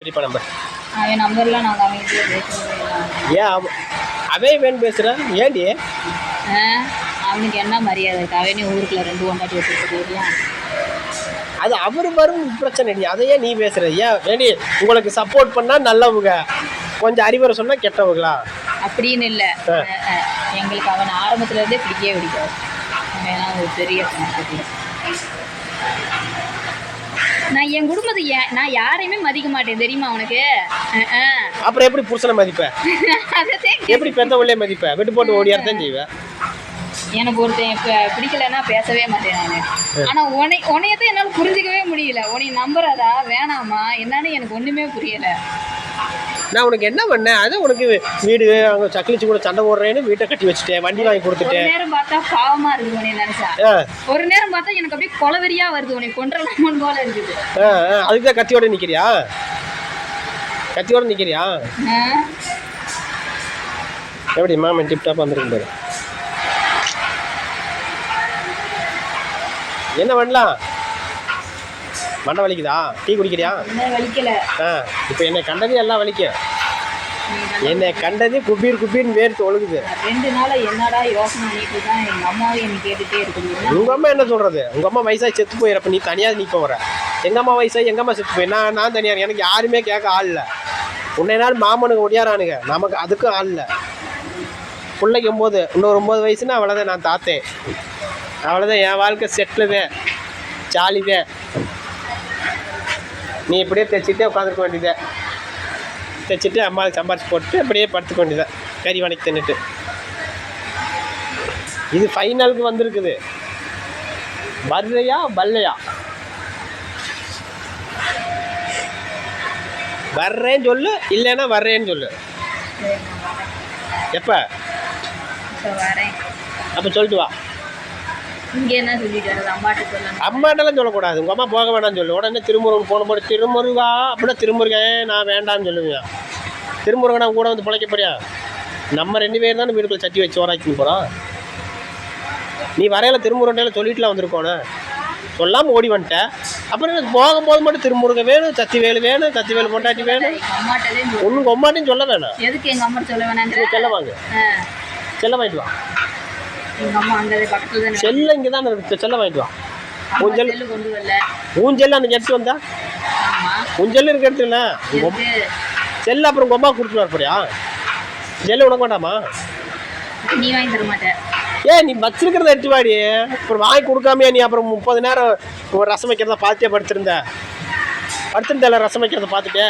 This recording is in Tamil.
சரிப்பா நம்பர் அவன் நம்பர்லாம் நாங்கள் அமைதியாக பேசுகிறதே இல்லை. ஏன் அவன் வேணும் பேசுகிறேன் ஏண்டி அவனுக்கு என்ன மரியாதை இருக்கு? அவனே ஊருக்குள்ள 2 கொண்டாட்டி வச்சுருக்கு இல்லையா? அது அவர் வரும் பிரச்சனை நீ அதையே நீ பேசுகிற ஏன் வேண்டி உங்களுக்கு சப்போர்ட் பண்ணால் நல்லவங்க கொஞ்சம் அறிவுரை சொன்னால் கெட்டவங்களா அப்படின்னு இல்லை. எங்களுக்கு அவன் ஆரம்பத்துலேருந்தே பிடிக்கவே பிடிக்காது. அவன் ஒரு பெரிய கணக்கு. நான் என் குடும்பத்தை நான் யாரையுமே மதிக்க மாட்டேன் தெரியுமா அவனுக்கு? அப்புறம் எப்படி புருஷனை மதிப்பேன்? எப்படி பெத்தவங்களே மதிப்பேன்? விட்டு போட்டு ஓடியார்தான் செய்வேன். எனக்கு ஒருத்தன் இப்போ பிடிக்கலன்னா பேசவே மாட்டேன் நான். ஆனால் உன்னையத்தான் என்னால் புரிஞ்சிக்கவே முடியல. உன்னைய நம்புறதா வேணாமா என்னன்னு எனக்கு ஒன்றுமே புரியலை. நான் உனக்கு என்ன பண்ணேன்? அது உனக்கு வீடு அவங்க சக்கிலிச்சு கூட சண்டை போடுறேன்னு வீட்டை கட்டி வச்சுட்டேன், வண்டி வாங்கி கொடுத்துட்டேன். ஒரு நேரம் பார்த்தா பாவமா இருக்குது உன்னை நினைச்சா, ஒரு நேரம் பார்த்தா எனக்கு அப்படியே கொலவெறியா வருது. உன்னை கொன்றலாமன் போல இருக்குது. அதுக்கு தான் கத்தியோட நிக்கிறியா? கத்தியோட நிக்கிறியா? எப்படி மாமன் டிப்டாப் வந்துருக்கு பாரு. என்ன பண்ணலாம்? மண்டை வலிக்குதா? டீ குடிக்கிறியா? வலிக்கல. இப்போ என்னை கண்டது எல்லாம் வலிக்கும். என்னை கண்டது குப்பீர்னு வேர்த்து ஒழுகுது. 2 நாளா என்னடா யோசனை பண்ணிட்டு தான் எங்கள் அம்மாவும் என்னை கேட்டுகிட்டே இருக்குது. உங்கள் அம்மா என்ன சொல்கிறது? உங்கள் அம்மா வயசாகி செத்து போயிடறப்ப நீ தனியாக நீ போகிற. எங்கள் அம்மா வயசாகி எங்கள் அம்மா செத்து போய் நான் தனியாக. எனக்கு யாருமே கேட்க ஆள் இல்லை. உன்னை நாள் மாமனுக்கு ஒடியாரானுங்க, நமக்கு அதுக்கும் ஆள் இல்லை. பிள்ளைக்கு 9 இன்னொரு 9 வயசுன்னா அவ்வளோதான். நான் தாத்தேன் அவ்வளோதான். என் வாழ்க்கை செட்டில்தான், ஜாலிதான். நீ இப்படியே தைச்சிட்டே உட்காந்துருக்க வேண்டியதே. தைச்சிட்டு அம்மாவுக்கு சம்பாரிச்சு போட்டு அப்படியே படுத்துக்க வேண்டியதான், கறி வணக்கி தின்னுட்டு. இது ஃபைனலுக்கு வந்திருக்குது. வர்றையா பல்லையா? வர்றேன்னு சொல்லு, இல்லைன்னா வர்றேன்னு சொல்லு. எப்போ? அப்போ சொல்லிட்டு வா. இங்கே என்ன சொல்லிட்டு அம்மாட்ட சொல்லணும். அம்மாட்டெல்லாம் சொல்லக்கூடாது. உங்கள் அம்மா போக வேண்டாம்னு சொல்லு. உடனே திருமுருகன் போன போது திருமுருகா அப்படின்னா திருமுருகன் நான் வேண்டாம்னு சொல்லுவேன். திருமுருகனா கூட வந்து பிழைக்க போறியா? நம்ம 2 பேர் தானே வீட்டுக்குள்ள சட்டி வச்சு ஓராக்கின்னு போகிறோம். நீ வரையில திருமுருகன்டையில சொல்லிட்டுலாம் வந்திருக்கோண்ணே, சொல்லாமல் ஓடி வந்துட்டேன். அப்புறம் எனக்கு போகும்போது மட்டும் திருமுருகன் வேணும், சத்திவேலு வேணும், சத்திவேலு பொண்டாட்டி வேணும். ஒன்றும் அம்மாட்டையும் சொல்ல வேணாம். எதுக்கு எங்கள் அம்மா சொல்ல வேணாம்? செல்ல வாங்க, செல்ல வாங்கிட்டு வா. செல்ல இங்கே தான் இருக்கு, செல்ல வாங்கிட்டு வா. ஊஞ்சல் அன்னைக்கு எடுத்து வந்தா ஊஞ்சல் இருக்க எடுத்துல செல்ல அப்புறம் உங்க அம்மா கொடுத்துட்டு வரப்படியா? செல்ல உனக்கு வேண்டாமா? நீ வாங்கி தர மாட்டேன். நீ வச்சிருக்கிறத எடுத்து வாடி. அப்புறம் வாங்கி கொடுக்காமையா நீ அப்புறம் 30 நேரம் ரசம் வைக்கிறத பார்த்துட்டே படுத்திருந்தேன் ரசம் வைக்கிறத பார்த்துட்டே